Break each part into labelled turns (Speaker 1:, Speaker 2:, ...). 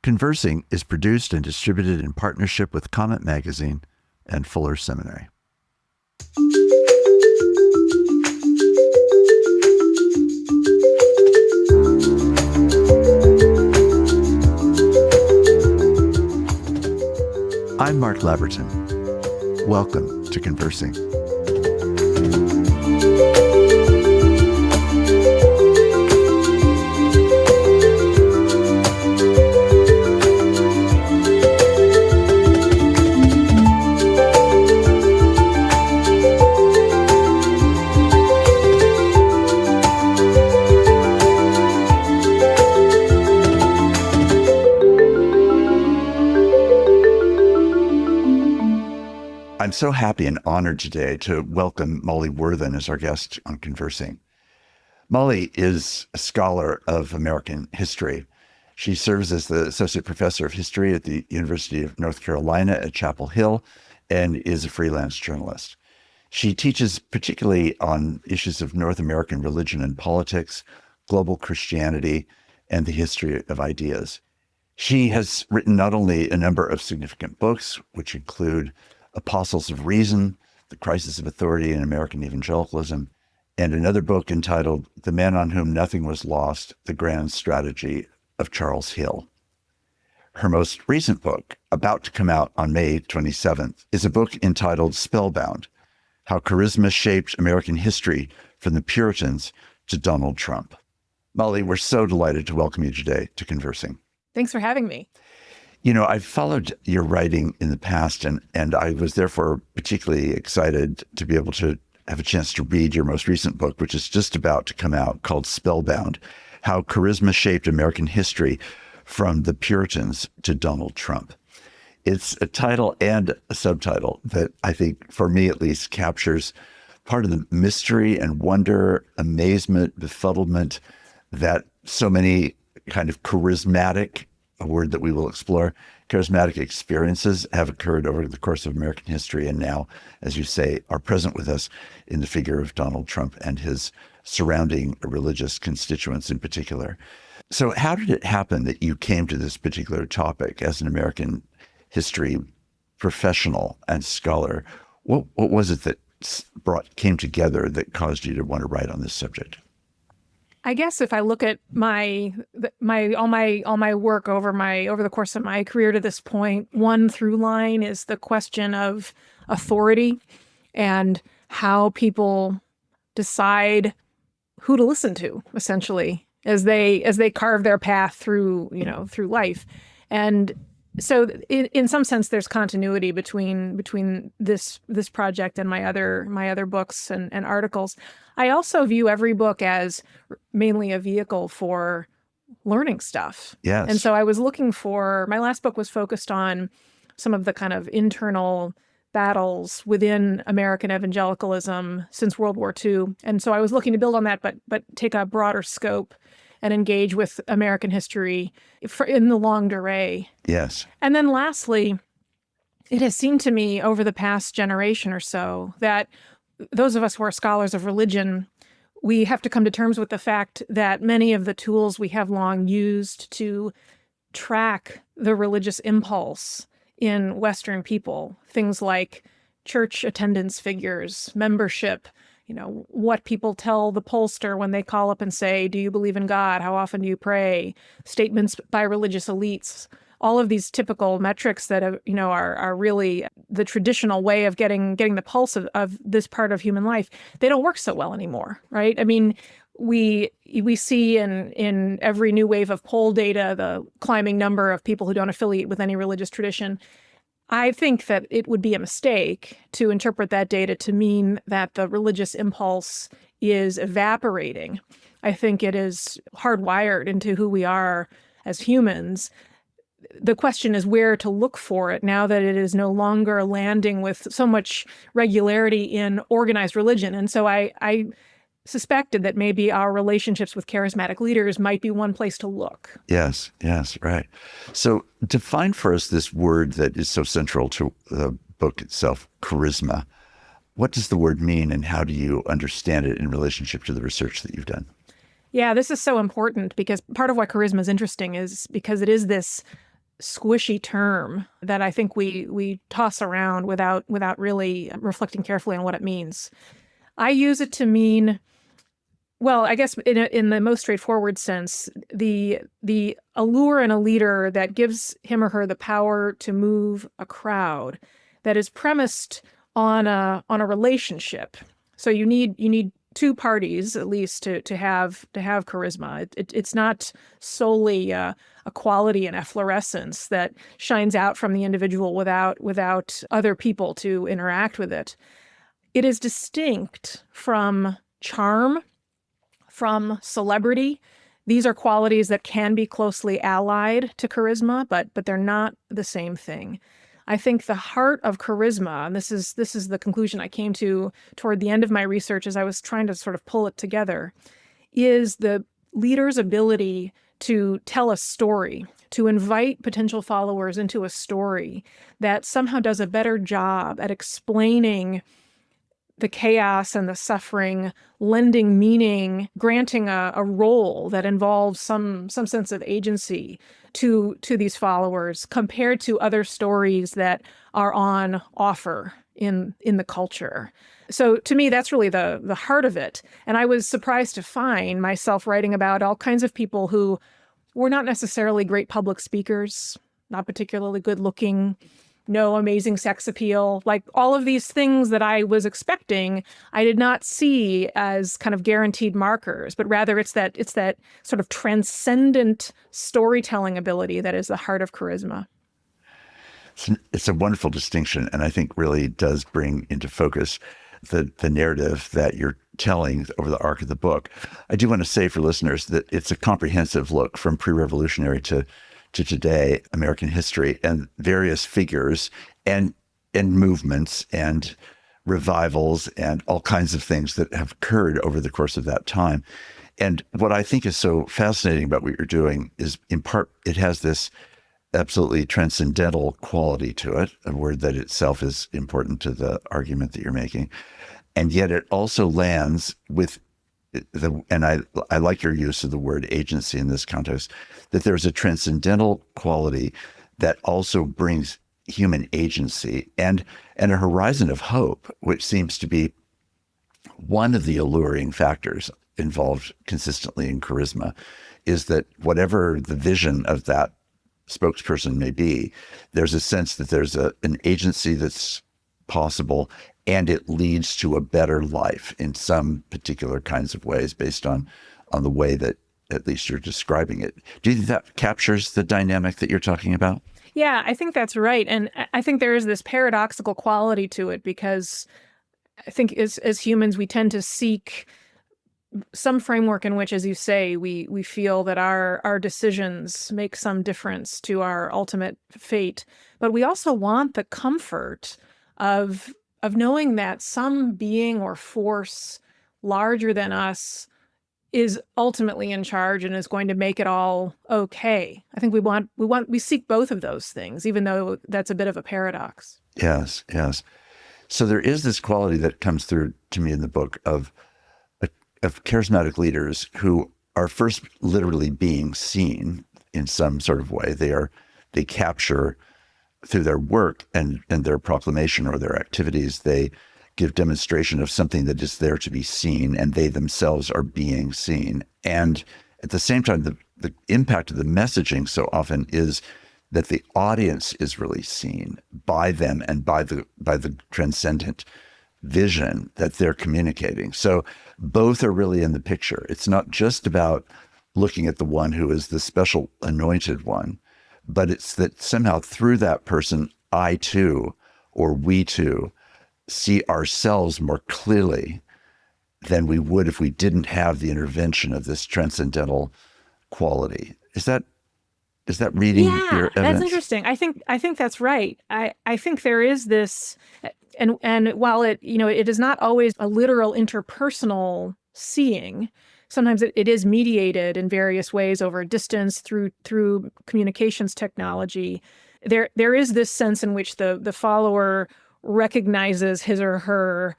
Speaker 1: Conversing is produced and distributed in partnership with Comment Magazine and Fuller Seminary. I'm Mark Laverton. Welcome to Conversing. I'm so happy and honored today to welcome Molly Worthen as our guest on Conversing. Molly is a scholar of American history. She serves as the Associate Professor of History at the University of North Carolina at Chapel Hill and is a freelance journalist. She teaches particularly on issues of North American religion and politics, global Christianity, and the history of ideas. She has written not only a number of significant books, which include Apostles of Reason, The Crisis of Authority in American Evangelicalism, and another book entitled The Man on Whom Nothing Was Lost, The Grand Strategy of Charles Hill. Her most recent book, about to come out on May 27th, is a book entitled Spellbound, How Charisma Shaped American History from the Puritans to Donald Trump. Molly, we're so delighted to welcome you today to Conversing.
Speaker 2: Thanks for having me.
Speaker 1: You know, I've followed your writing in the past, and I was therefore particularly excited to be able to have a chance to read your most recent book, which is just about to come out, called Spellbound, How Charisma Shaped American History from the Puritans to Donald Trump. It's a title and a subtitle that I think, for me at least, captures part of the mystery and wonder, amazement, befuddlement that so many kind of charismatic, a word that we will explore, charismatic experiences have occurred over the course of American history and now, as you say, are present with us in the figure of Donald Trump and his surrounding religious constituents in particular. So how did it happen that you came to this particular topic as an American history professional and scholar? What was it that came together that caused you to want to write on this subject?
Speaker 2: I guess if I look at all my work over the course of my career to this point, one through line is the question of authority and how people decide who to listen to, essentially, as they carve their path through life. And so in some sense, there's continuity between this project and my other books and articles. I also view every book as mainly a vehicle for learning stuff.
Speaker 1: Yes.
Speaker 2: And so I was looking my last book was focused on some of the kind of internal battles within American evangelicalism since World War II. And so I was looking to build on that, but take a broader scope and engage with American history in the longue durée.
Speaker 1: Yes.
Speaker 2: And then lastly, it has seemed to me over the past generation or so that those of us who are scholars of religion, we have to come to terms with the fact that many of the tools we have long used to track the religious impulse in Western people, things like church attendance figures, membership, what people tell the pollster when they call up and say, do you believe in God? How often do you pray? Statements by religious elites. All of these typical metrics that are really the traditional way of getting the pulse of this part of human life, they don't work so well anymore, right? I mean, we see in every new wave of poll data the climbing number of people who don't affiliate with any religious tradition. I think that it would be a mistake to interpret that data to mean that the religious impulse is evaporating. I think it is hardwired into who we are as humans. The question is where to look for it now that it is no longer landing with so much regularity in organized religion. And so I suspected that maybe our relationships with charismatic leaders might be one place to look.
Speaker 1: Yes, right. So define for us this word that is so central to the book itself, charisma. What does the word mean and how do you understand it in relationship to the research that you've done?
Speaker 2: Yeah, this is so important because part of why charisma is interesting is because it is this squishy term that I think we toss around without really reflecting carefully on what it means. I use it to mean, well, I guess in the most straightforward sense, the allure in a leader that gives him or her the power to move a crowd, that is premised on a relationship. So you need two parties at least to have charisma. It's not solely a quality and efflorescence that shines out from the individual without other people to interact with it. It is distinct from charm, from celebrity. These are qualities that can be closely allied to charisma, but they're not the same thing. I think the heart of charisma, and this is the conclusion I came to toward the end of my research as I was trying to sort of pull it together, is the leader's ability to tell a story, to invite potential followers into a story that somehow does a better job at explaining the chaos and the suffering, lending meaning, granting a role that involves some sense of agency to these followers compared to other stories that are on offer in the culture. So to me, that's really the heart of it. And I was surprised to find myself writing about all kinds of people who were not necessarily great public speakers, not particularly good looking, no amazing sex appeal, like all of these things that I was expecting, I did not see as kind of guaranteed markers, but rather it's that sort of transcendent storytelling ability that is the heart of charisma.
Speaker 1: It's a wonderful distinction, and I think really does bring into focus the narrative that you're telling over the arc of the book. I do want to say for listeners that it's a comprehensive look from pre-revolutionary to today, American history, and various figures and movements and revivals and all kinds of things that have occurred over the course of that time. And what I think is so fascinating about what you're doing is, in part, it has this absolutely transcendental quality to it, a word that itself is important to the argument that you're making. And yet it also lands with and I like your use of the word agency in this context, that there's a transcendental quality that also brings human agency and a horizon of hope, which seems to be one of the alluring factors involved consistently in charisma, is that whatever the vision of that spokesperson may be, there's a sense that there's an agency that's possible, and it leads to a better life in some particular kinds of ways based on the way that at least you're describing it. Do you think that captures the dynamic that you're talking about?
Speaker 2: Yeah, I think that's right. And I think there is this paradoxical quality to it because I think as humans, we tend to seek some framework in which, as you say, we feel that our decisions make some difference to our ultimate fate. But we also want the comfort of knowing that some being or force larger than us is ultimately in charge and is going to make it all okay. I think we seek both of those things, even though that's a bit of a paradox.
Speaker 1: Yes. So there is this quality that comes through to me in the book of charismatic leaders who are first literally being seen in some sort of way. They capture through their work and their proclamation or their activities, they give demonstration of something that is there to be seen, and they themselves are being seen. And at the same time, the impact of the messaging so often is that the audience is really seen by them and by the transcendent vision that they're communicating. So both are really in the picture. It's not just about looking at the one who is the special anointed one, but it's that somehow through that person, I too, or we too, see ourselves more clearly than we would if we didn't have the intervention of this transcendental quality. Is that reading your evidence?
Speaker 2: That's interesting. I think that's right. I think there is this, and while it is not always a literal interpersonal seeing, sometimes it is mediated in various ways over distance through communications technology. There is this sense in which the follower recognizes his or her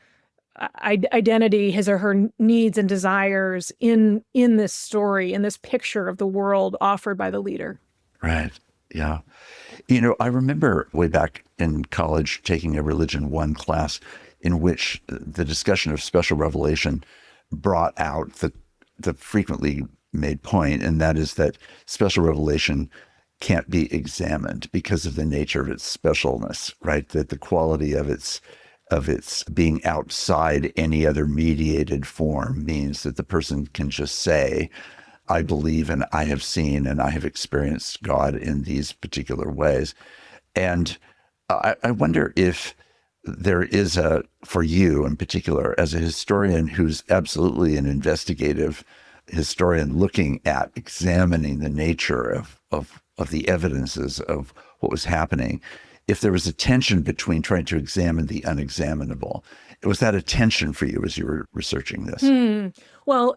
Speaker 2: identity, his or her needs and desires in this story, in this picture of the world offered by the leader.
Speaker 1: Right. Yeah. I remember way back in college taking a Religion 1 class in which the discussion of special revelation brought out the frequently made point, and that is that special revelation can't be examined because of the nature of its specialness, right? That the quality of its being outside any other mediated form means that the person can just say, I believe and I have seen and I have experienced God in these particular ways. And I wonder if there is for you in particular, as a historian who's absolutely an investigative historian looking at examining the nature of the evidences of what was happening, if there was a tension between trying to examine the unexaminable. Was that a tension for you as you were researching this?
Speaker 2: Well,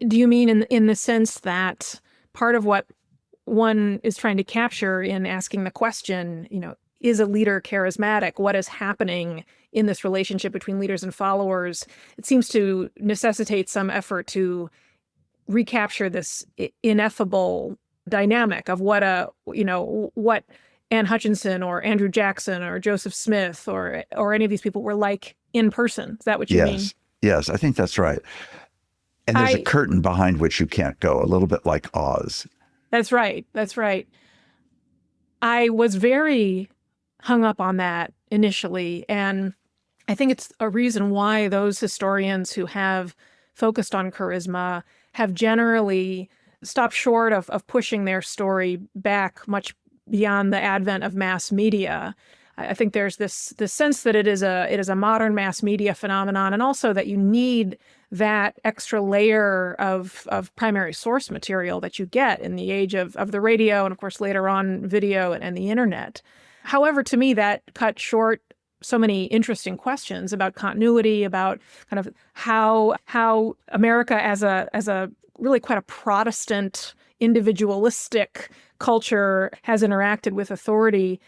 Speaker 2: do you mean in the sense that part of what one is trying to capture in asking the question, is a leader charismatic? What is happening in this relationship between leaders and followers? It seems to necessitate some effort to recapture this ineffable dynamic of what Anne Hutchinson or Andrew Jackson or Joseph Smith or any of these people were like in person. Is that what you mean?
Speaker 1: Yes, I think that's right. And there's a curtain behind which you can't go, a little bit like Oz.
Speaker 2: That's right. That's right. I was very hung up on that initially. And I think it's a reason why those historians who have focused on charisma have generally stopped short of pushing their story back much beyond the advent of mass media. I think there's this sense that it is a modern mass media phenomenon, and also that you need that extra layer of primary source material that you get in the age of the radio and, of course, later on video and the internet. However, to me, that cut short so many interesting questions about continuity, about kind of how America as a really quite a Protestant, individualistic culture has interacted with authority.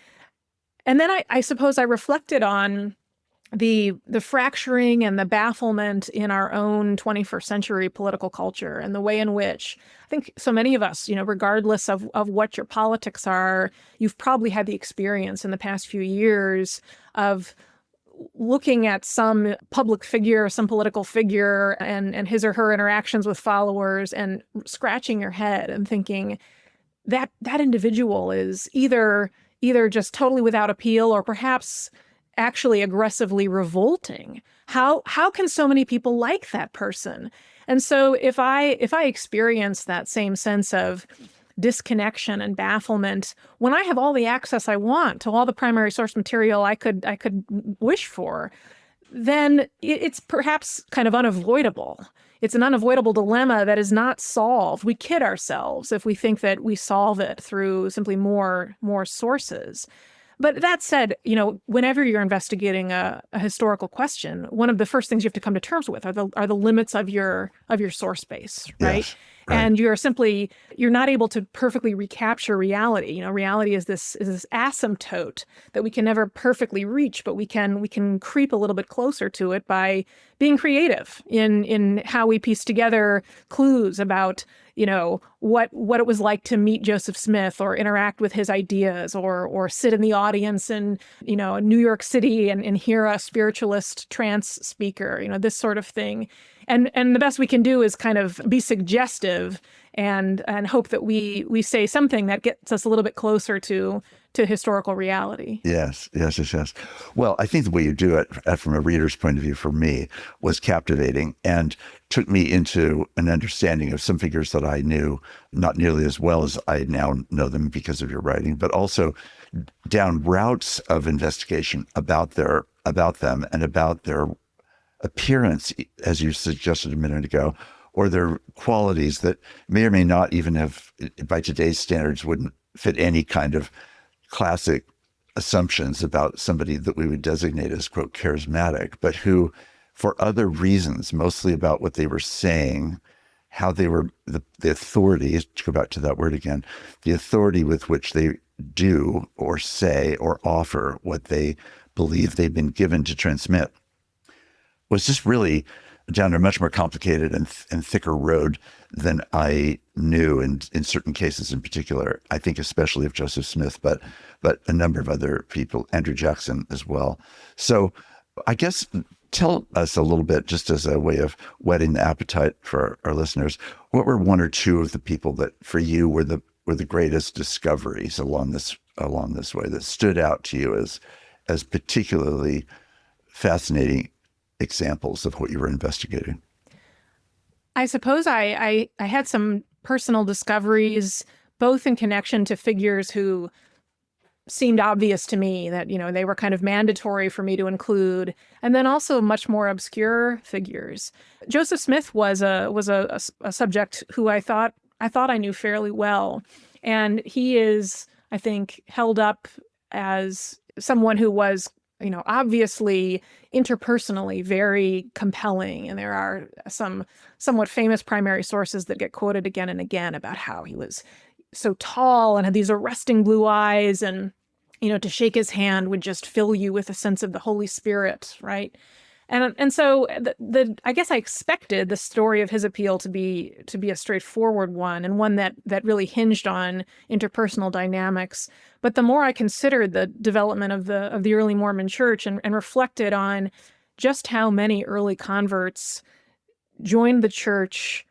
Speaker 2: And then I suppose I reflected on the fracturing and the bafflement in our own 21st century political culture and the way in which I think so many of us, regardless of what your politics are, you've probably had the experience in the past few years of looking at some public figure, some political figure and his or her interactions with followers and scratching your head and thinking that individual is either just totally without appeal or perhaps actually aggressively revolting. How can so many people like that person? And so if I experience that same sense of disconnection and bafflement when I have all the access I want to all the primary source material I could wish for, then it's perhaps kind of unavoidable. It's an unavoidable dilemma that is not solved. We kid ourselves if we think that we solve it through simply more sources. But that said, whenever you're investigating a historical question, one of the first things you have to come to terms with are the limits of your source base, right?
Speaker 1: Yes, right.
Speaker 2: And you're not able to perfectly recapture reality. Reality is this asymptote that we can never perfectly reach, but we can creep a little bit closer to it by being creative in how we piece together clues about what it was like to meet Joseph Smith or interact with his ideas or sit in the audience in New York City and hear a spiritualist trance speaker, this sort of thing. And the best we can do is kind of be suggestive and hope that we say something that gets us a little bit closer to historical reality.
Speaker 1: Yes. Well, I think the way you do it from a reader's point of view for me was captivating and took me into an understanding of some figures that I knew not nearly as well as I now know them because of your writing, but also down routes of investigation about them and about their appearance, as you suggested a minute ago, or their qualities that may or may not even have, by today's standards, wouldn't fit any kind of classic assumptions about somebody that we would designate as, quote, charismatic, but who, for other reasons, mostly about what they were saying, how they were, the authority, to go back to that word again, the authority with which they do or say or offer what they believe they've been given to transmit, was just really down a much more complicated and thicker road than I knew, and in certain cases in particular. I think especially of Joseph Smith, but a number of other people, Andrew Jackson as well. So I guess tell us a little bit, just as a way of whetting the appetite for our listeners, what were one or two of the people that for you were the greatest discoveries along this way that stood out to you as particularly fascinating examples of what you were investigating?
Speaker 2: I suppose I had some personal discoveries, both in connection to figures who seemed obvious to me that, they were kind of mandatory for me to include, and then also much more obscure figures. Joseph Smith was a subject who I thought I knew fairly well, and he is, I think, held up as someone who was, obviously interpersonally very compelling. And there are some somewhat famous primary sources that get quoted again and again about how he was so tall and had these arresting blue eyes, and, to shake his hand would just fill you with a sense of the Holy Spirit, right? And so I guess I expected the story of his appeal to be a straightforward one, and one that really hinged on interpersonal dynamics. But the more I considered the development of the early Mormon church and reflected on just how many early converts joined the church,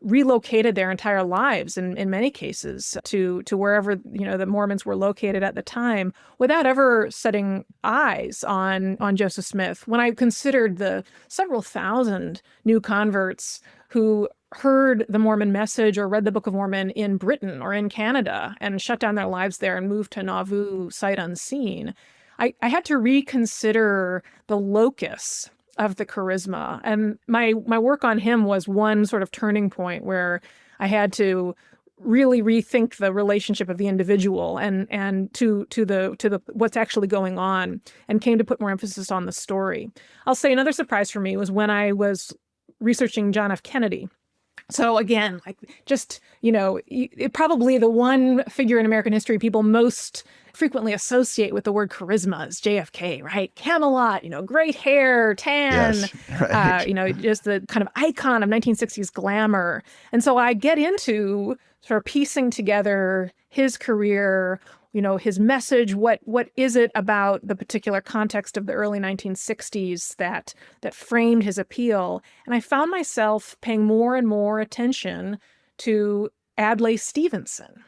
Speaker 2: relocated their entire lives in many cases to wherever the Mormons were located at the time, without ever setting eyes on Joseph Smith. When I considered the several thousand new converts who heard the Mormon message or read the Book of Mormon in Britain or in Canada and shut down their lives there and moved to Nauvoo sight unseen, I had to reconsider the locus of the charisma. And my work on him was one sort of turning point where I had to really rethink the relationship of the individual and to the what's actually going on, and came to put more emphasis on the story. I'll say another surprise for me was when I was researching John F. Kennedy. So again, probably the one figure in American history people most frequently associate with the word charisma is JFK, right? Camelot, great hair, tan,
Speaker 1: Yes, right.
Speaker 2: just the kind of icon of 1960s glamour. And so I get into sort of piecing together his career, his message, what is it about the particular context of the early 1960s that framed his appeal? And I found myself paying more and more attention to Adlai Stevenson,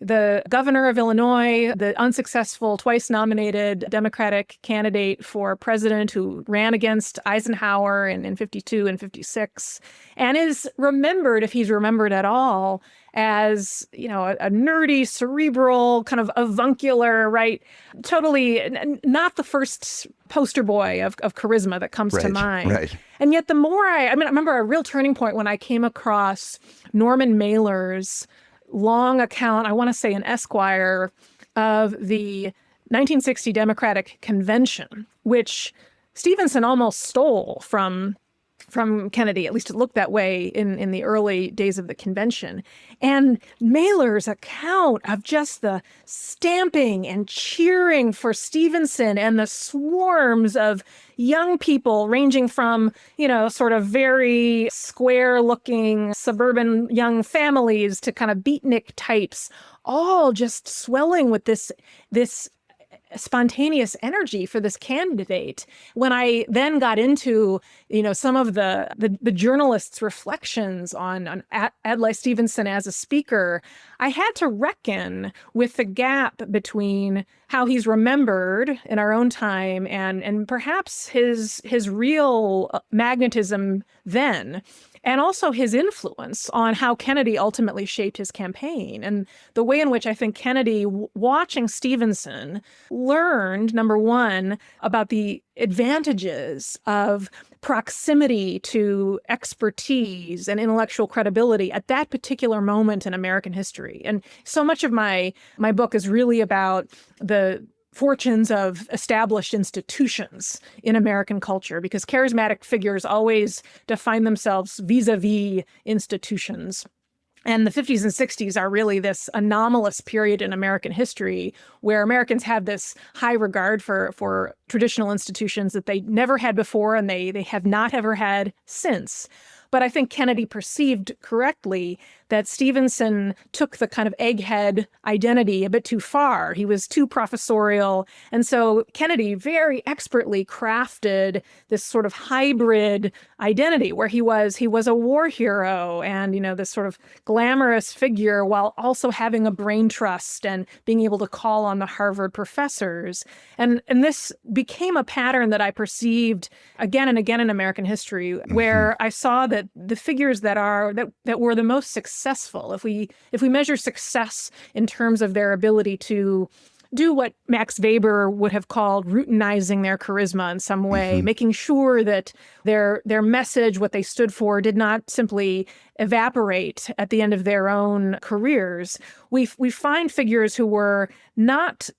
Speaker 2: the governor of Illinois, the unsuccessful, twice nominated Democratic candidate for president who ran against Eisenhower in 52 and 56, and is remembered, if he's remembered at all, as, a nerdy, cerebral, kind of avuncular, right? Totally not the first poster boy of charisma that comes to mind.
Speaker 1: Right.
Speaker 2: And yet the more I remember a real turning point when I came across Norman Mailer's long account, I want to say in Esquire, of the 1960 Democratic Convention, which Stevenson almost stole from Kennedy. At least it looked that way in the early days of the convention. And Mailer's account of just the stamping and cheering for Stevenson and the swarms of young people ranging from, sort of very square-looking suburban young families to kind of beatnik types, all just swelling with this spontaneous energy for this candidate. When I then got into, some of the journalists' reflections on Adlai Stevenson as a speaker, I had to reckon with the gap between how he's remembered in our own time and perhaps his real magnetism then, and also his influence on how Kennedy ultimately shaped his campaign, and the way in which I think Kennedy, watching Stevenson, learned, number one, about the advantages of proximity to expertise and intellectual credibility at that particular moment in American history. And so much of my book is really about the fortunes of established institutions in American culture, because charismatic figures always define themselves vis-a-vis institutions. And the 50s and 60s are really this anomalous period in American history where Americans have this high regard for traditional institutions that they never had before and they have not ever had since. But I think Kennedy perceived correctly that Stevenson took the kind of egghead identity a bit too far. He was too professorial. And so Kennedy very expertly crafted this sort of hybrid identity where he was a war hero and, this sort of glamorous figure while also having a brain trust and being able to call on the Harvard professors. And this became a pattern that I perceived again and again in American history, where I saw that the figures that were the most successful, if we measure success in terms of their ability to do what Max Weber would have called routinizing their charisma in some way, making sure that their message, what they stood for, did not simply evaporate at the end of their own careers. We find figures who were not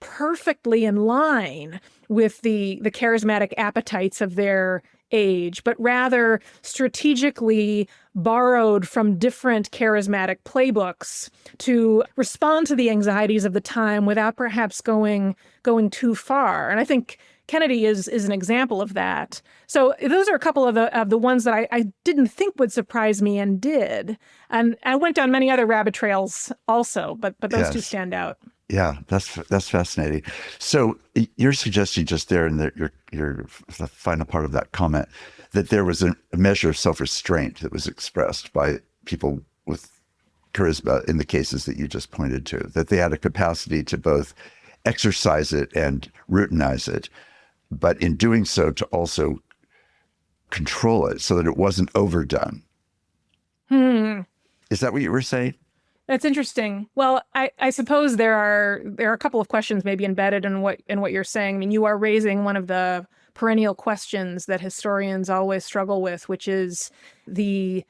Speaker 2: perfectly in line with the charismatic appetites of their age, but rather strategically borrowed from different charismatic playbooks to respond to the anxieties of the time without perhaps going too far. And I think Kennedy is an example of that. So those are a couple of the ones that I didn't think would surprise me and did. And I went down many other rabbit trails also, but those two stand out.
Speaker 1: Yeah, that's fascinating. So you're suggesting just there in the final part of that comment that there was a measure of self-restraint that was expressed by people with charisma in the cases that you just pointed to, that they had a capacity to both exercise it and routinize it, but in doing so to also control it so that it wasn't overdone. Is that what you were saying?
Speaker 2: That's interesting. Well, I suppose there are a couple of questions maybe embedded in what you're saying. I mean, you are raising one of the perennial questions that historians always struggle with, which is the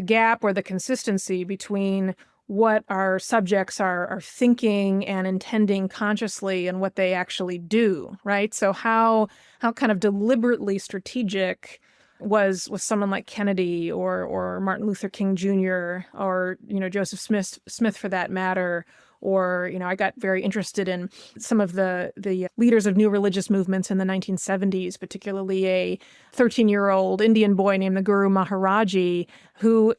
Speaker 2: gap or the consistency between what our subjects are thinking and intending consciously and what they actually do, right? So how kind of deliberately strategic was someone like Kennedy or Martin Luther King Jr. or Joseph Smith for that matter, or I got very interested in some of the leaders of new religious movements in the 1970s, particularly a 13-year-old Indian boy named the Guru Maharaji, who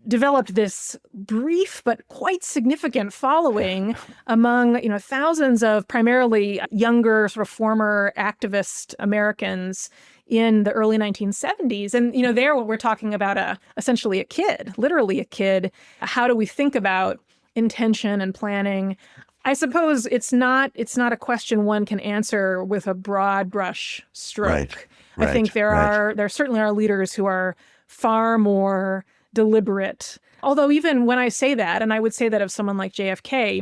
Speaker 2: developed this brief but quite significant following among thousands of primarily younger sort of former activist Americans in the early 1970s. And, there we're talking about essentially a kid, literally a kid. How do we think about intention and planning? I suppose it's not a question one can answer with a broad brush stroke.
Speaker 1: Right.
Speaker 2: I think there certainly are leaders who are far more deliberate. Although even when I say that, and I would say that of someone like JFK,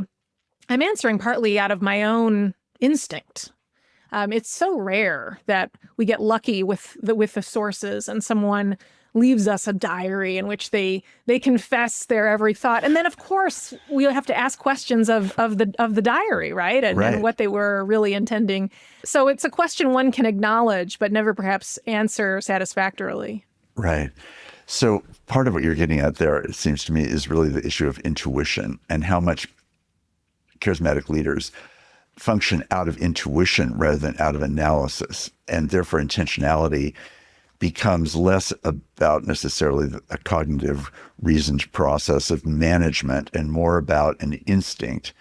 Speaker 2: I'm answering partly out of my own instinct. It's so rare that we get lucky with the sources and someone leaves us a diary in which they confess their every thought. And then, of course, we have to ask questions of the diary, right? And what they were really intending. So it's a question one can acknowledge, but never perhaps answer satisfactorily.
Speaker 1: Right. So part of what you're getting at there, it seems to me, is really the issue of intuition and how much charismatic leaders function out of intuition rather than out of analysis. And therefore, intentionality becomes less about necessarily a cognitive reasoned process of management and more about an instinct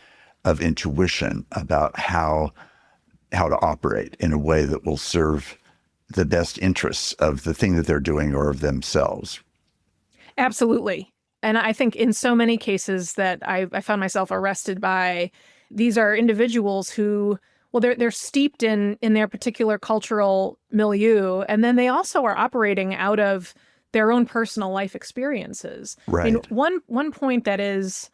Speaker 1: of intuition about how to operate in a way that will serve the best interests of the thing that they're doing or of themselves.
Speaker 2: Absolutely. And I think in so many cases that I found myself arrested by, these are individuals who, well, they're steeped in their particular cultural milieu, and then they also are operating out of their own personal life experiences.
Speaker 1: Right.
Speaker 2: I mean, one point that is,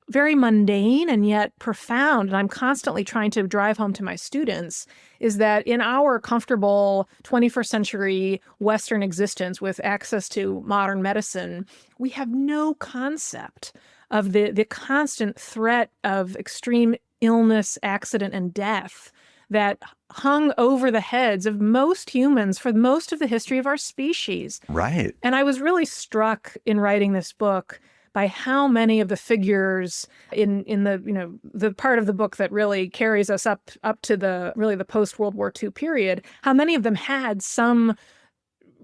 Speaker 2: very mundane and yet profound, and I'm constantly trying to drive home to my students, is that in our comfortable 21st century Western existence with access to modern medicine, we have no concept of the constant threat of extreme illness, accident, and death that hung over the heads of most humans for most of the history of our species.
Speaker 1: Right.
Speaker 2: And I was really struck in writing this book by how many of the figures in the part of the book that really carries us up to the post-World War II period, how many of them had some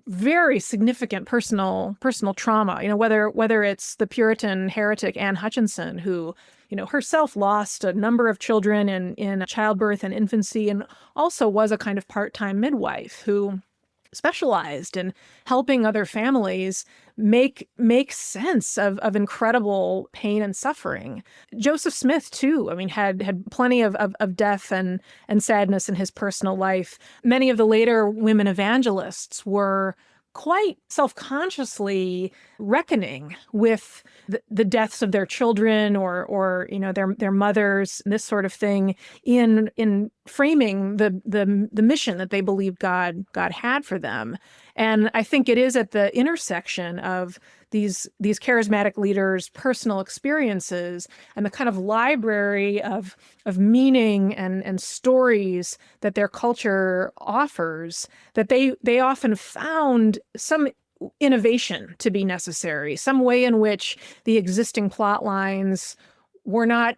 Speaker 2: very significant personal trauma. Whether it's the Puritan heretic Anne Hutchinson, who herself lost a number of children in childbirth and infancy, and also was a kind of part-time midwife who specialized in helping other families make sense of incredible pain and suffering. Joseph Smith, too, had plenty of death and sadness in his personal life. Many of the later women evangelists were quite self-consciously reckoning with the deaths of their children or their mothers, this sort of thing, in framing the mission that they believed God had for them. And I think it is at the intersection of these charismatic leaders' personal experiences and the kind of library of meaning and stories that their culture offers that they often found some innovation to be necessary, some way in which the existing plot lines were not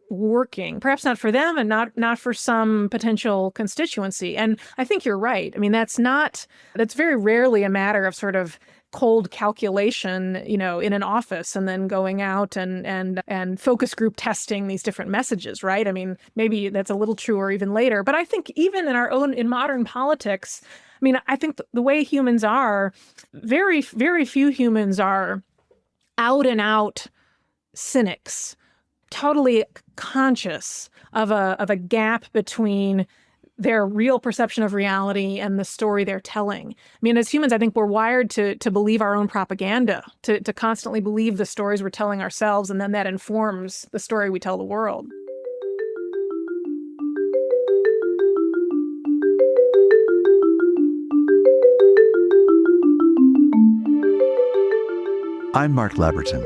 Speaker 2: working, perhaps not for them and not for some potential constituency. And I think you're right. That's very rarely a matter of sort of cold calculation, in an office and then going out and focus group testing these different messages, right? Maybe that's a little truer even later. But I think even in modern politics, I think the way humans are, very, very few humans are out and out cynics, totally conscious of a gap between their real perception of reality and the story they're telling. As humans, I think we're wired to believe our own propaganda, to constantly believe the stories we're telling ourselves, and then that informs the story we tell the world.
Speaker 1: I'm Mark Labberton.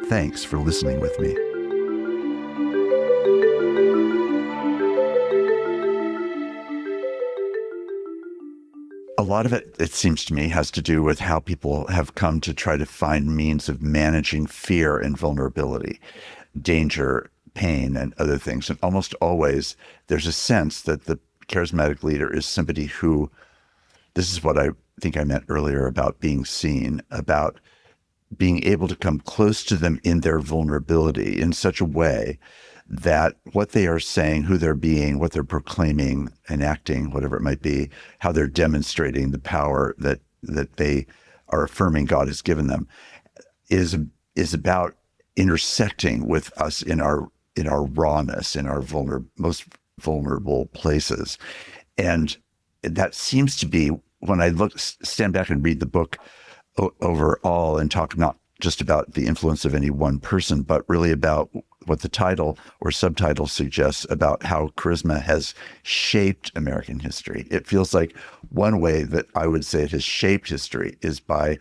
Speaker 1: Thanks for listening with me. A lot of it seems to me, has to do with how people have come to try to find means of managing fear and vulnerability, danger, pain, and other things. And almost always there's a sense that the charismatic leader is somebody who, this is what I think I meant earlier about being seen, about being able to come close to them in their vulnerability in such a way that what they are saying, who they're being, what they're proclaiming, enacting, whatever it might be, how they're demonstrating the power that they are affirming God has given them, is about intersecting with us in our rawness, in our most vulnerable places. And that seems to be, when I stand back and read the book overall and talk not just about the influence of any one person, but really about what the title or subtitle suggests about how charisma has shaped American history. It feels like one way that I would say it has shaped history is by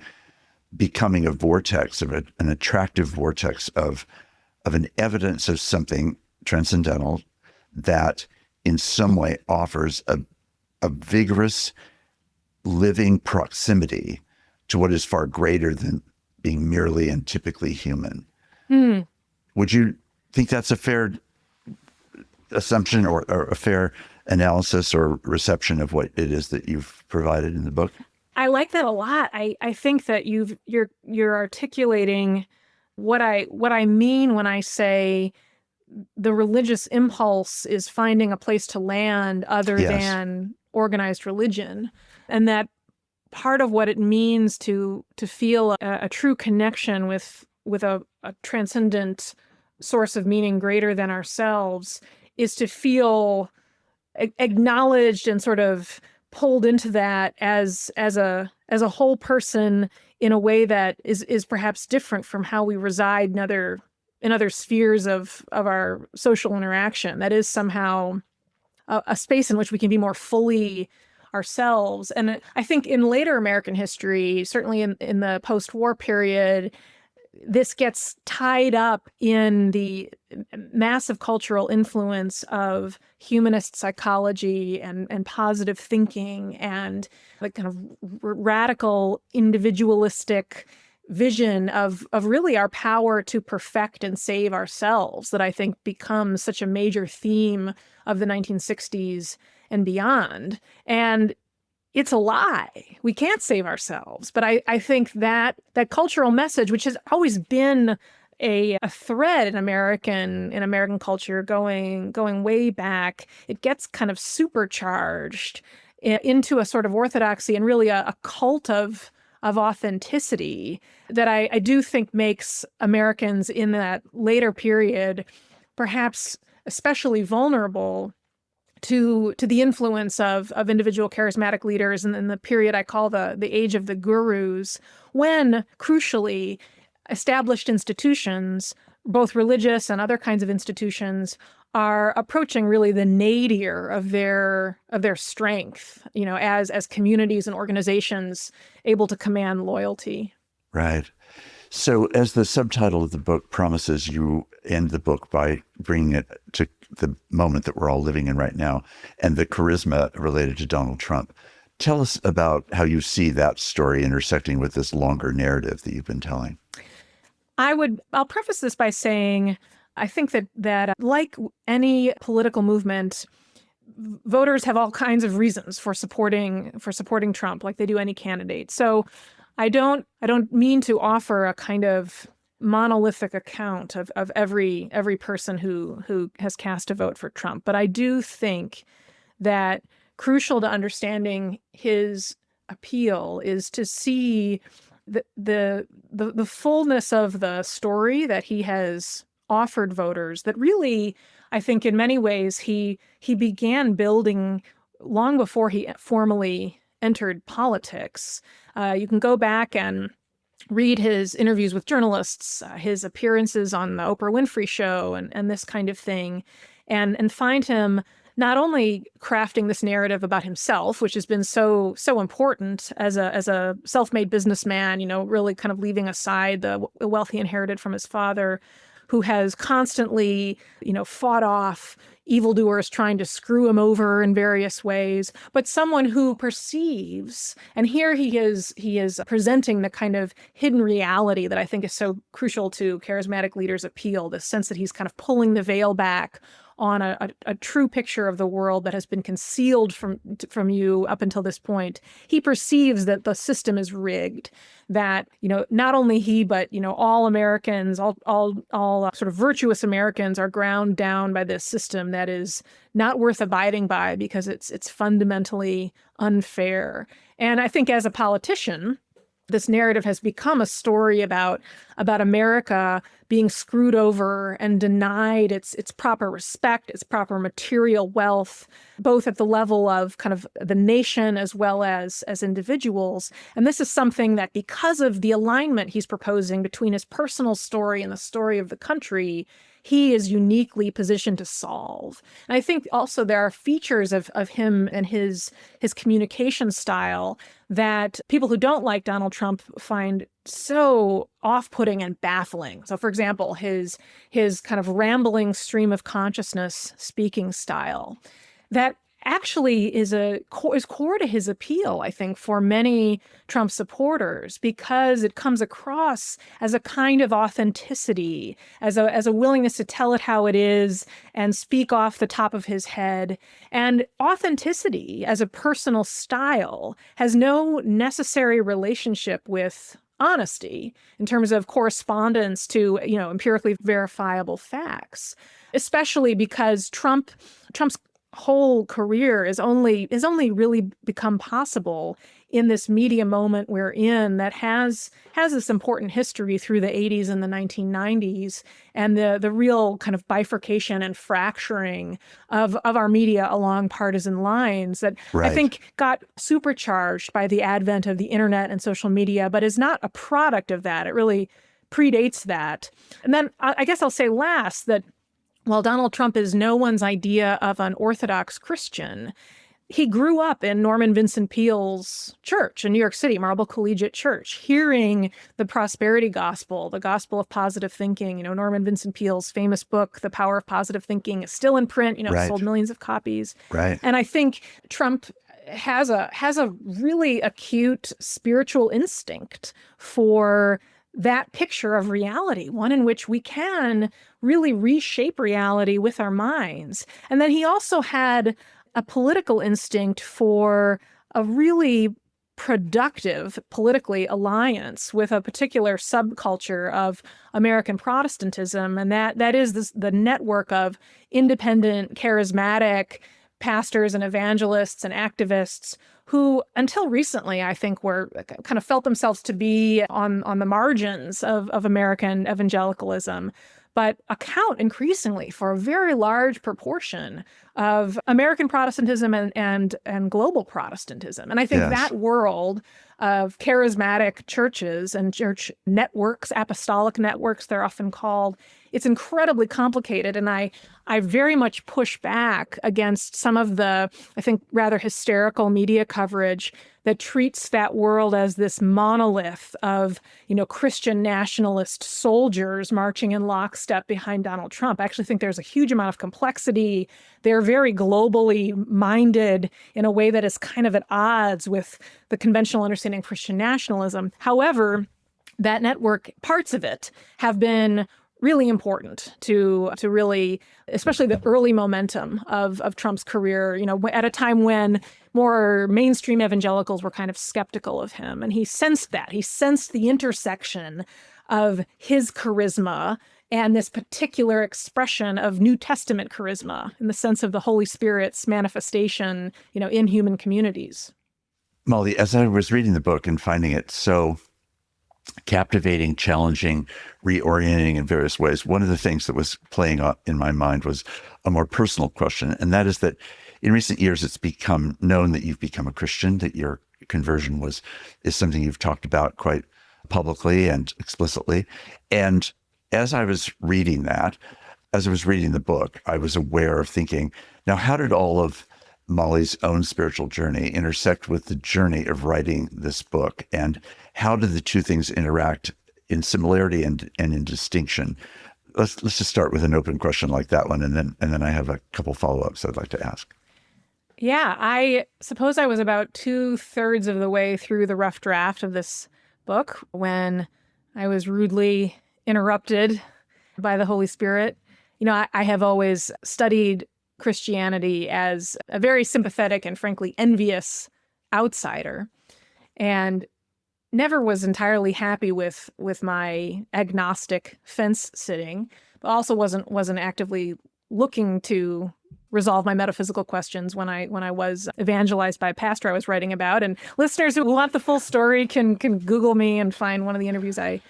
Speaker 1: becoming a vortex, of an attractive vortex of an evidence of something transcendental that in some way offers a vigorous living proximity to what is far greater than being merely and typically human. Would you think that's a fair assumption or a fair analysis or reception of what it is that you've provided in the book?
Speaker 2: I like that a lot. I think that you're articulating what I mean when I say the religious impulse is finding a place to land other than organized religion, and that part of what it means to feel a true connection with a transcendent source of meaning greater than ourselves is to feel acknowledged and sort of pulled into that as a whole person in a way that is perhaps different from how we reside in other spheres of our social interaction. That is somehow a space in which we can be more fully ourselves. And I think in later American history, certainly in the post-war period, this gets tied up in the massive cultural influence of humanist psychology and positive thinking and the kind of radical individualistic vision of really our power to perfect and save ourselves that I think becomes such a major theme of the 1960s and beyond. And it's a lie. We can't save ourselves. But I think that cultural message, which has always been a thread in American culture going way back, it gets kind of supercharged into a sort of orthodoxy and really a cult of authenticity that I do think makes Americans in that later period perhaps especially vulnerable to the influence of individual charismatic leaders in the period I call the age of the gurus, when, crucially, established institutions, both religious and other kinds of institutions, are approaching really the nadir of their strength, as communities and organizations able to command loyalty.
Speaker 1: Right. So as the subtitle of the book promises, you end the book by bringing it to the moment that we're all living in right now and the charisma related to Donald Trump. Tell us about how you see that story intersecting with this longer narrative that you've been telling.
Speaker 2: I'll preface this by saying, I think that like any political movement, voters have all kinds of reasons for supporting Trump, like they do any candidate. So I don't mean to offer a kind of monolithic account of every person who has cast a vote for Trump. But I do think that crucial to understanding his appeal is to see the fullness of the story that he has offered voters, that really, I think in many ways, he began building long before he formally entered politics. You can go back and read his interviews with journalists, his appearances on the Oprah Winfrey Show and this kind of thing, and find him not only crafting this narrative about himself, which has been so important as a self-made businessman, really kind of leaving aside the wealth he inherited from his father, who has constantly, fought off evildoers trying to screw him over in various ways, but someone who perceives, and here he is presenting the kind of hidden reality that I think is so crucial to charismatic leaders' appeal, the sense that he's kind of pulling the veil back on a true picture of the world that has been concealed from you up until this point. He perceives that the system is rigged, that, not only he, but, all Americans, all sort of virtuous Americans are ground down by this system that is not worth abiding by because it's fundamentally unfair. And I think as a politician, this narrative has become a story about America being screwed over and denied its proper respect, its proper material wealth, both at the level of kind of the nation as well as individuals. And this is something that, because of the alignment he's proposing between his personal story and the story of the country, he is uniquely positioned to solve. And I think also there are features of him and his communication style that people who don't like Donald Trump find so off-putting and baffling. So, for example, his kind of rambling stream of consciousness speaking style that actually is core to his appeal, I think, for many Trump supporters, because it comes across as a kind of authenticity, as a willingness to tell it how it is and speak off the top of his head. And authenticity as a personal style has no necessary relationship with honesty in terms of correspondence to, empirically verifiable facts, especially because Trump's whole career is only really become possible in this media moment we're in that has this important history through the 80s and the 1990s, and the real kind of bifurcation and fracturing of our media along partisan lines that
Speaker 1: Right.
Speaker 2: I think got supercharged by the advent of the internet and social media, but is not a product of that. It really predates that. And then I guess I'll say last that while Donald Trump is no one's idea of an Orthodox Christian, he grew up in Norman Vincent Peale's church in New York City, Marble Collegiate Church, hearing the prosperity gospel, the gospel of positive thinking. Norman Vincent Peale's famous book, The Power of Positive Thinking, is still in print,
Speaker 1: Right.
Speaker 2: sold millions of copies.
Speaker 1: Right.
Speaker 2: And I think Trump has a really acute spiritual instinct for that picture of reality, one in which we can really reshape reality with our minds. And then he also had a political instinct for a really productive politically alliance with a particular subculture of American Protestantism, and that is the network of independent, charismatic pastors and evangelists and activists who, until recently, I think, were kind of felt themselves to be on the margins of American evangelicalism, but account increasingly for a very large proportion of American Protestantism and global Protestantism. And I think
Speaker 1: Yes.
Speaker 2: that world of charismatic churches and church networks, apostolic networks, they're often called, it's incredibly complicated. And I very much push back against some of the, I think, rather hysterical media coverage that treats that world as this monolith of, Christian nationalist soldiers marching in lockstep behind Donald Trump. I actually think there's a huge amount of complexity. They're very globally minded in a way that is kind of at odds with the conventional understanding of Christian nationalism. However, that network, parts of it have been really important to really, especially the early momentum of Trump's career, at a time when more mainstream evangelicals were kind of skeptical of him. And he sensed that. He sensed the intersection of his charisma and this particular expression of New Testament charisma in the sense of the Holy Spirit's manifestation, in human communities.
Speaker 1: Molly, as I was reading the book and finding it so captivating, challenging, reorienting in various ways, one of the things that was playing out in my mind was a more personal question. And that is that in recent years, it's become known that you've become a Christian, that your conversion is something you've talked about quite publicly and explicitly. And as I was reading that, as I was reading the book, I was aware of thinking, now, how did all of Molly's own spiritual journey intersect with the journey of writing this book? And how did the two things interact in similarity and in distinction? Let's just start with an open question like that one, and then I have a couple follow-ups I'd like to ask.
Speaker 2: Yeah, I suppose I was about 2/3 of the way through the rough draft of this book when I was rudely interrupted by the Holy Spirit. I have always studied Christianity as a very sympathetic and frankly envious outsider, and never was entirely happy with my agnostic fence sitting, but also wasn't actively looking to resolve my metaphysical questions when I was evangelized by a pastor I was writing about. And listeners who want the full story can Google me and find one of the interviews I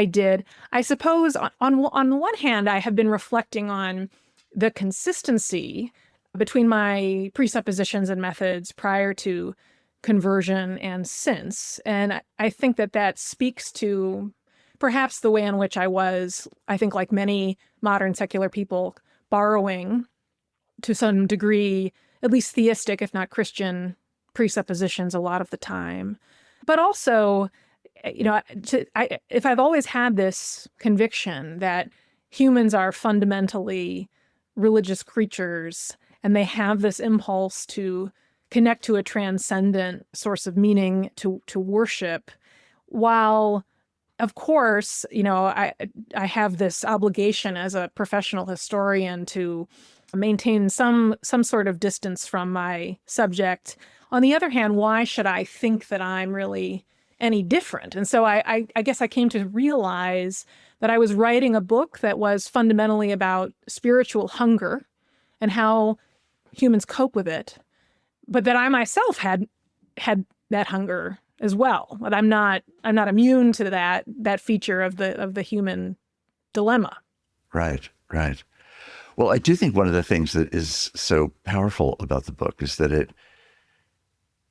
Speaker 2: did. I suppose on one hand, I have been reflecting on the consistency between my presuppositions and methods prior to conversion and since. And I think that speaks to perhaps the way in which I was, I think like many modern secular people, borrowing to some degree, at least theistic, if not Christian, presuppositions a lot of the time. But also, if I've always had this conviction that humans are fundamentally religious creatures and they have this impulse to connect to a transcendent source of meaning, to worship, while of course, I have this obligation as a professional historian to maintain some sort of distance from my subject. On the other hand, why should I think that I'm really any different? And so I guess I came to realize that I was writing a book that was fundamentally about spiritual hunger and how humans cope with it, but that I myself had that hunger as well. But I'm not immune to that feature of the human dilemma.
Speaker 1: Right. Well, I do think one of the things that is so powerful about the book is that it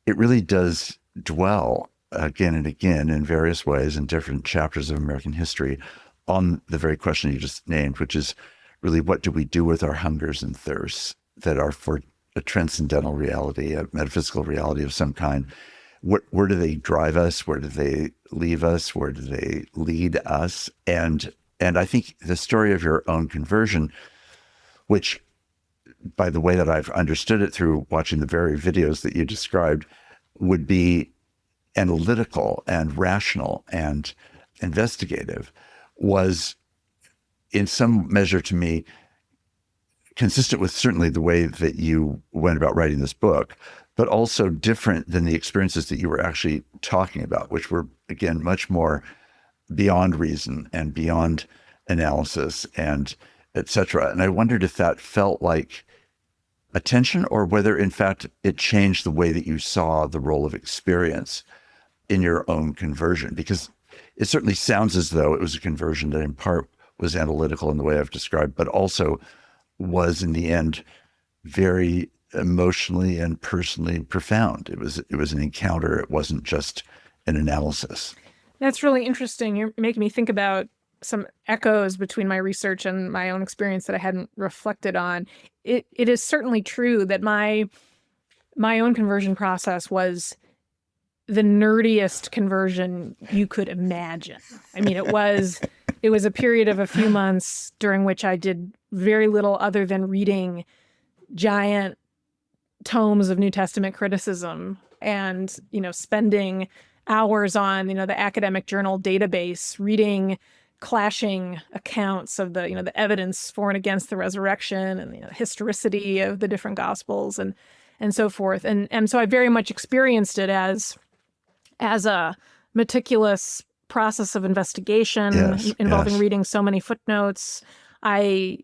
Speaker 1: really does dwell again and again in various ways in different chapters of American history on the very question you just named, which is really, what do we do with our hungers and thirsts that are for a transcendental reality, a metaphysical reality of some kind? Where do they drive us? Where do they leave us? Where do they lead us? And I think the story of your own conversion, which, by the way that I've understood it through watching the very videos that you described, would be analytical and rational and investigative, was in some measure to me consistent with certainly the way that you went about writing this book, but also different than the experiences that you were actually talking about, which were, again, much more beyond reason and beyond analysis and et cetera. And I wondered if that felt like a tension, or whether, in fact, it changed the way that you saw the role of experience in your own conversion, because it certainly sounds as though it was a conversion that in part was analytical in the way I've described, but also was in the end very emotionally and personally profound. It was an encounter. It wasn't just an analysis.
Speaker 2: That's really interesting. You're making me think about some echoes between my research and my own experience that I hadn't reflected on. It is certainly true that my own conversion process was the nerdiest conversion you could imagine. I mean, it was a period of a few months during which I did very little other than reading giant tomes of New Testament criticism and, spending hours on, the academic journal database, reading clashing accounts of the evidence for and against the resurrection and the historicity of the different gospels and so forth. And so I very much experienced it as a meticulous process of investigation involving reading so many footnotes. I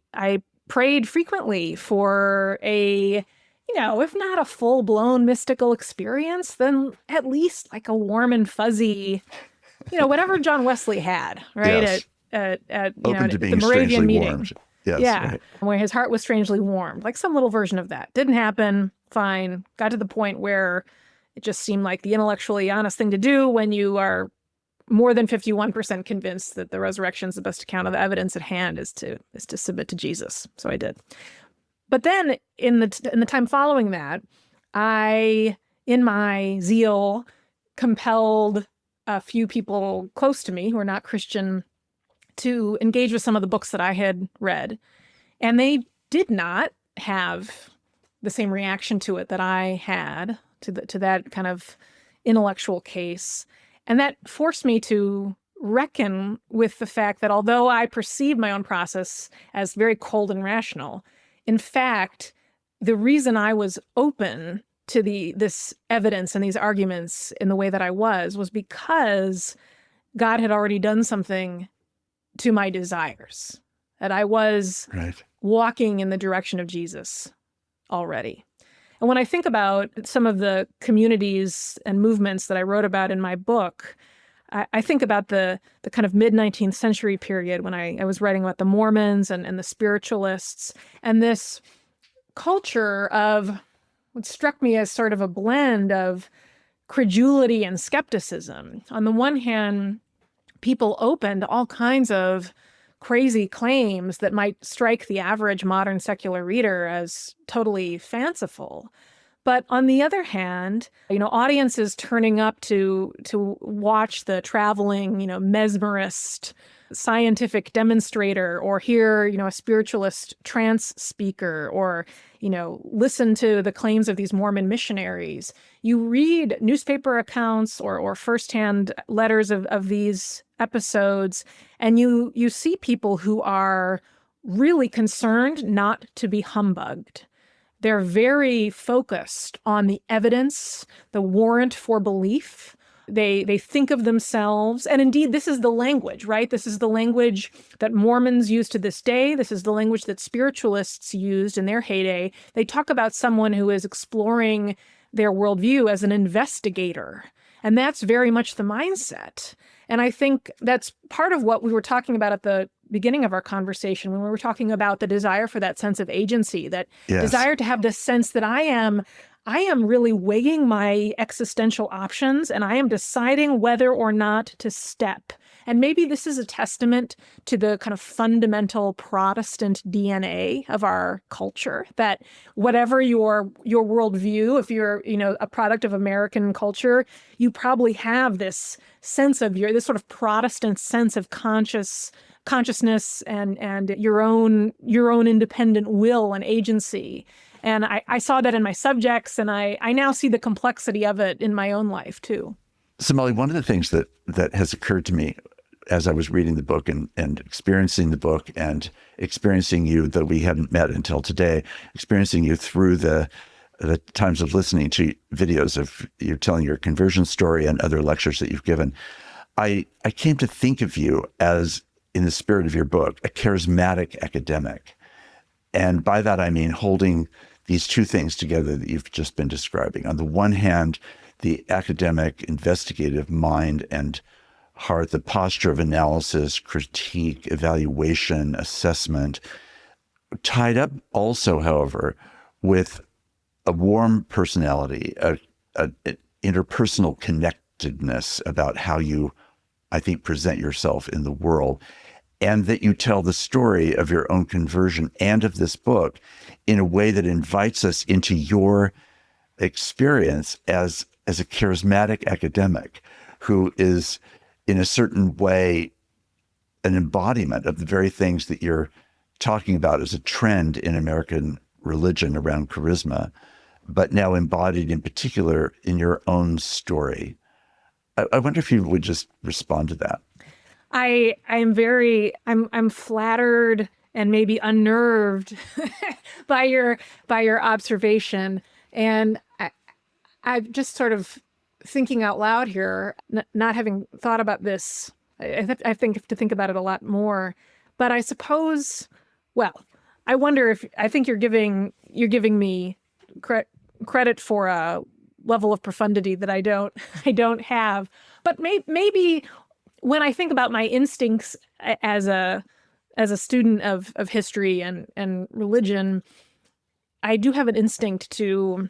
Speaker 2: prayed frequently for a, if not a full-blown mystical experience, then at least like a warm and fuzzy, whatever John Wesley had, right?
Speaker 1: Yes.
Speaker 2: At
Speaker 1: the
Speaker 2: Moravian meeting.
Speaker 1: Warmed. Yes,
Speaker 2: yeah.
Speaker 1: right.
Speaker 2: Where his heart was strangely warmed, like some little version of that. Didn't happen. Fine. Got to the point where it just seemed like the intellectually honest thing to do when you are more than 51% convinced that the resurrection is the best account of the evidence at hand is to submit to Jesus. So I did. But then in the time following that, I, in my zeal, compelled a few people close to me who are not Christian to engage with some of the books that I had read. And they did not have the same reaction to it that I had to that kind of intellectual case. And that forced me to reckon with the fact that although I perceived my own process as very cold and rational, in fact, the reason I was open to this evidence and these arguments in the way that I was because God had already done something to my desires, that I was walking in the direction of Jesus already. And when I think about some of the communities and movements that I wrote about in my book, I think about the kind of mid-19th century period when I was writing about the Mormons and the spiritualists, and this culture of what struck me as sort of a blend of credulity and skepticism. On the one hand, people opened all kinds of crazy claims that might strike the average modern secular reader as totally fanciful. But on the other hand, audiences turning up to watch the traveling, mesmerist scientific demonstrator, or hear, a spiritualist trance speaker, or, listen to the claims of these Mormon missionaries. You read newspaper accounts or firsthand letters of these episodes, and you see people who are really concerned not to be humbugged. They're very focused on the evidence, the warrant for belief. They think of themselves, and indeed, this is the language, right? This is the language that Mormons use to this day. This is the language that spiritualists used in their heyday. They talk about someone who is exploring their worldview as an investigator, and that's very much the mindset. And I think that's part of what we were talking about at the beginning of our conversation when we were talking about the desire for that sense of agency, that desire to have this sense that I am really weighing my existential options and I am deciding whether or not to step. And maybe this is a testament to the kind of fundamental Protestant DNA of our culture, that whatever your worldview, if you're, a product of American culture, you probably have this sense of this sort of Protestant sense of consciousness and your own independent will and agency. And I saw that in my subjects, and I now see the complexity of it in my own life too.
Speaker 1: So Molly, one of the things that has occurred to me as I was reading the book and experiencing the book and experiencing you, though we hadn't met until today, experiencing you through the times of listening to videos of you telling your conversion story and other lectures that you've given, I came to think of you as, in the spirit of your book, a charismatic academic. And by that, I mean holding these two things together that you've just been describing. On the one hand, the academic, investigative mind and heart, the posture of analysis, critique, evaluation, assessment, tied up also, however, with a warm personality, an interpersonal connectedness about how you, I think, present yourself in the world, and that you tell the story of your own conversion and of this book in a way that invites us into your experience as a charismatic academic who is, in a certain way, an embodiment of the very things that you're talking about as a trend in American religion around charisma, but now embodied in particular in your own story. I wonder if you would just respond to that.
Speaker 2: I'm flattered and maybe unnerved by your observation. And I'm just sort of thinking out loud here, not having thought about this. I think to think about it a lot more. But I suppose, well, I wonder if I think you're giving me credit for a level of profundity that I don't have. But maybe when I think about my instincts as a student of history and religion, I do have an instinct to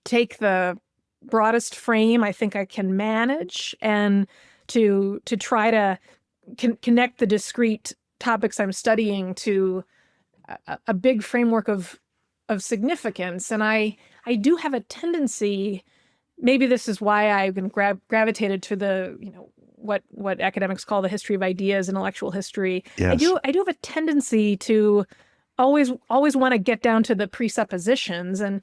Speaker 2: take the broadest frame I think I can manage and to try to connect the discrete topics I'm studying to a big framework of significance. And I do have a tendency, maybe this is why I've been gravitated to the, what academics call the history of ideas, intellectual history.
Speaker 1: Yes.
Speaker 2: I do have a tendency to always want to get down to the presuppositions. And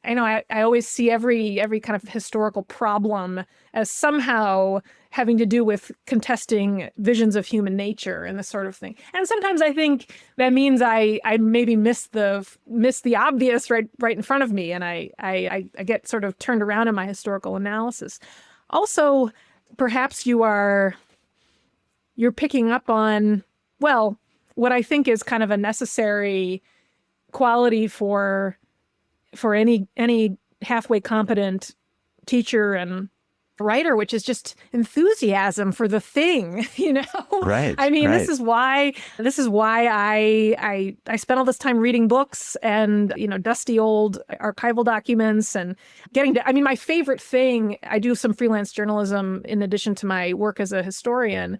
Speaker 2: I always see every kind of historical problem as somehow having to do with contesting visions of human nature and this sort of thing. And sometimes I think that means I maybe miss the obvious right in front of me, and I get sort of turned around in my historical analysis. Also, perhaps you're picking up on, well, what I think is kind of a necessary quality for any halfway competent teacher and writer, which is just enthusiasm for the thing,
Speaker 1: Right.
Speaker 2: I mean,
Speaker 1: right.
Speaker 2: this is why I spent all this time reading books and, dusty old archival documents and my favorite thing, I do some freelance journalism in addition to my work as a historian.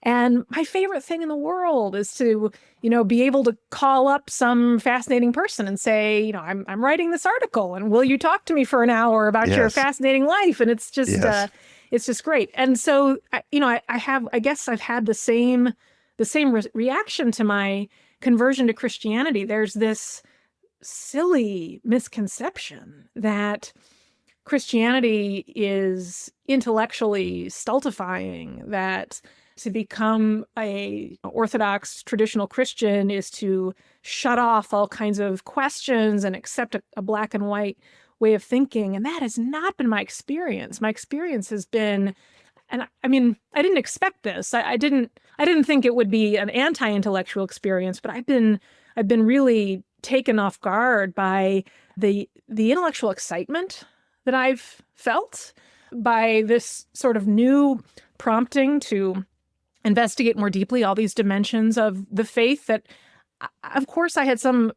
Speaker 2: And my favorite thing in the world is to, be able to call up some fascinating person and say, I'm writing this article, and will you talk to me for an hour about your fascinating life? And it's just great. And so, I guess I've had the same reaction to my conversion to Christianity. There's this silly misconception that Christianity is intellectually stultifying, that to become a Orthodox traditional Christian is to shut off all kinds of questions and accept a black and white way of thinking. And that has not been my experience. My experience has been, and I didn't expect this. I didn't think it would be an anti-intellectual experience, but I've been really taken off guard by the intellectual excitement that I've felt, by this sort of new prompting to investigate more deeply all these dimensions of the faith that, of course, I had some,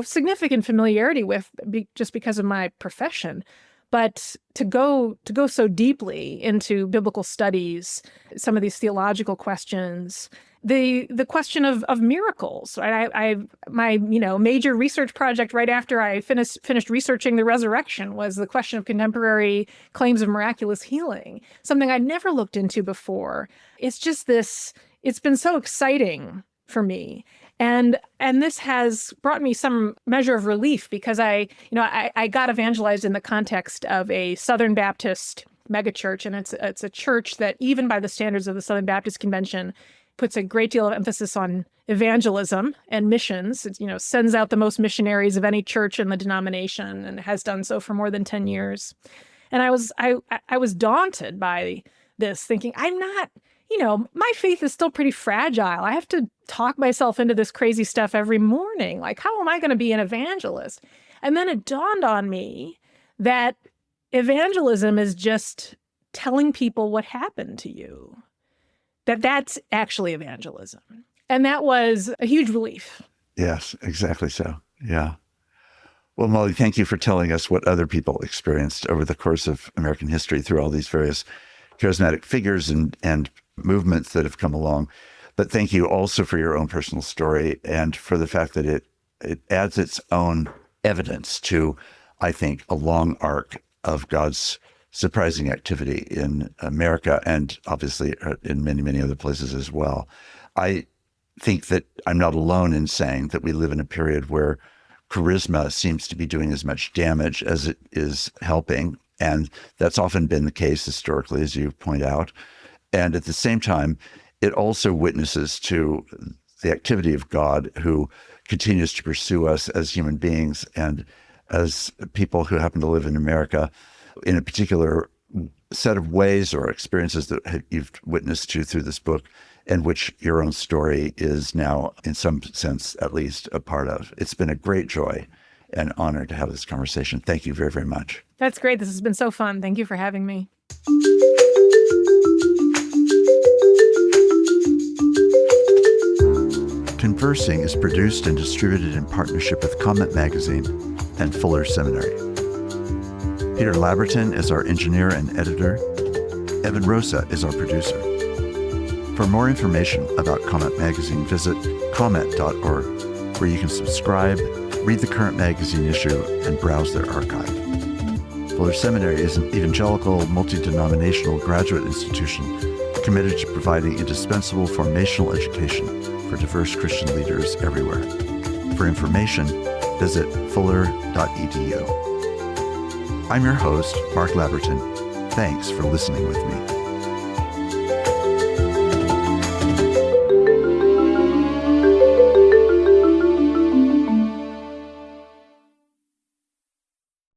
Speaker 2: significant familiarity with just because of my profession. But to go so deeply into biblical studies, some of these theological questions, the question of miracles. Right? My major research project right after I finished researching the resurrection was the question of contemporary claims of miraculous healing, something I'd never looked into before. It's been so exciting for me. And this has brought me some measure of relief because I got evangelized in the context of a Southern Baptist megachurch, and it's a church that, even by the standards of the Southern Baptist Convention, puts a great deal of emphasis on evangelism and missions. It, sends out the most missionaries of any church in the denomination, and has done so for more than 10 years. And I was daunted by this, thinking, I'm not, my faith is still pretty fragile. I have to talk myself into this crazy stuff every morning. Like, how am I going to be an evangelist? And then it dawned on me that evangelism is just telling people what happened to you. That's actually evangelism. And that was a huge relief.
Speaker 1: Yes, exactly so. Yeah. Well, Molly, thank you for telling us what other people experienced over the course of American history through all these various charismatic figures and movements that have come along. But thank you also for your own personal story, and for the fact that it adds its own evidence to, I think, a long arc of God's surprising activity in America, and obviously in many, many other places as well. I think that I'm not alone in saying that we live in a period where charisma seems to be doing as much damage as it is helping. And that's often been the case historically, as you point out. And at the same time, it also witnesses to the activity of God, who continues to pursue us as human beings and as people who happen to live in America in a particular set of ways or experiences that you've witnessed to through this book, and which your own story is now, in some sense, at least, a part of. It's been a great joy and honor to have this conversation. Thank you very, very much.
Speaker 2: That's great. This has been so fun. Thank you for having me.
Speaker 1: Conversing is produced and distributed in partnership with Comment Magazine and Fuller Seminary. Peter Laberton is our engineer and editor. Evan Rosa is our producer. For more information about Comment Magazine, visit comment.org, where you can subscribe, read the current magazine issue, and browse their archive. Fuller Seminary is an evangelical, multi-denominational graduate institution committed to providing indispensable formational education for diverse Christian leaders everywhere. For information, visit fuller.edu. I'm your host, Mark Laberton. Thanks for listening with me.